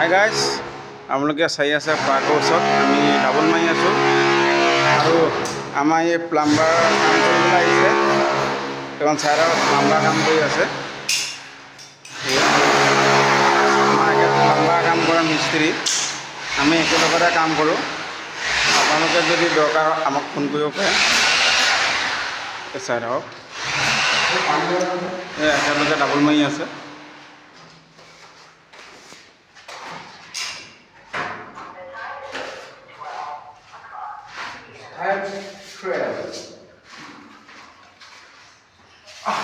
Hi guys, আপোনালোকে চাই আছে পাৰ্কৰ ওচৰত আমি ডাবল মাৰি আছোঁ আৰু আমাৰ এই প্লাম্বাৰ কাম কৰিবলৈ আহিছে। এখন চাইডত প্লাম্বাৰ কাম কৰি আছে। আমাৰ ইয়াত প্লাম্বাৰ কাম কৰা মিস্ত্ৰী, আমি একেলগতে কাম কৰোঁ। আপোনালোকে যদি দৰকাৰ হয় আমাক ফোন কৰিব পাৰে। চাই থাকক, একেলগে ডাবল মাৰি আছে।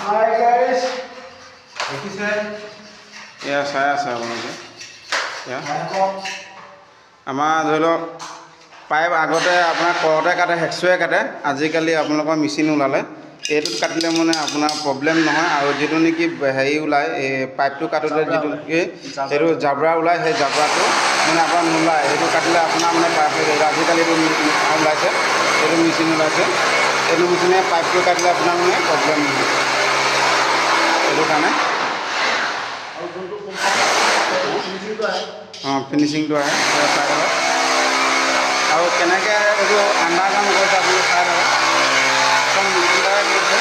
Hi guys, দেখিছে এয়া চাই আছে আপোনালোকে। আমাৰ ধৰি লওক পাইপ আগতে আপোনাৰ কৰতে কাটে, হেকচুৱে কাটে। আজিকালি আপোনালোকৰ মেচিন ওলালে, এইটোত কাটিলে মানে আপোনাৰ প্ৰব্লেম নহয়। আৰু যিটো নেকি হেৰি ওলায়, এই পাইপটো কাটোতে যিটো নেকি এইটো জাবৰা ওলায়, সেই জাবৰাটো মানে আপোনাৰ নোলায়। সেইটো কাটিলে আপোনাৰ মানে পাইপ আজিকালি এইটো ওলাইছে, এইটো মেচিন ওলাইছে। এইটো মেচিনে পাইপটো কাটিলে আপোনাৰ মানে প্ৰব্লেম নহয়। সেইটো কাৰণে ফিনিচিংটো আহে চাই থাকক। আৰু কেনেকৈ এইটো আণ্ডাৰ কাম কৰিছে আপুনি চাই থাকক। এখন মেচিন দ্বাৰা কৰিছে।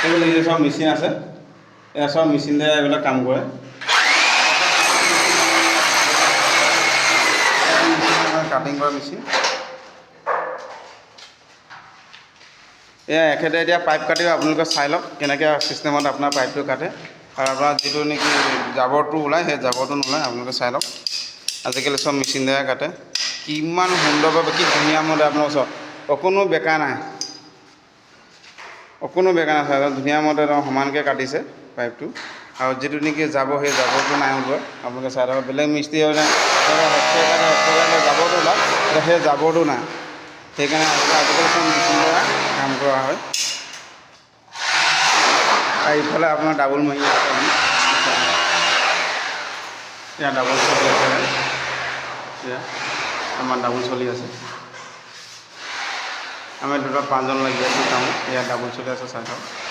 এইবিলাক এই চব মেচিন আছে, এয়া চব মেচিন দ্বাৰা এইবিলাক কাম কৰে। কাটিং কৰা মেচিন এয়া। এখেতে এতিয়া পাইপ কাটিব, আপোনালোকে চাই লওক কেনেকৈ চিষ্টেমত আপোনাৰ পাইপটো কাটে। আৰু আপোনাৰ যিটো নেকি জাবৰটো ওলায়, সেই জাবৰটো নোলায়। আপোনালোকে চাই লওক, আজিকালি চব মেচিন দ্বাৰা কাটে। কিমান সুন্দৰভাৱে, কি ধুনীয়া মতে আপোনাৰ ওচৰত অকণো বেকা নাই, অকণো বেকা নাই। চাই ধুনীয়া মতে সমানকৈ কাটিছে পাইপটো। আৰু যিটো নেকি যাব, সেই জাবৰটো নাই ওলোৱা। আপোনালোকে চাই থাকক। বেলেগ মিস্ত্ৰী হ'লে জাবৰটো ওলায়, সেই জাবৰটো নাই। সেইকাৰণে আজিকালি চব মেচিন দ্বাৰা কাম কৰা হয়। আৰু ইফালে আপোনাৰ ডাবল মাৰি আছে। এয়া ডাবল চলি আছে, এয়া আমাৰ ডাবল চলি আছে। আমি দুটা 5জন লাগি আছোঁ কামত। এয়া ডাবল চলি আছে, চাই থাকক।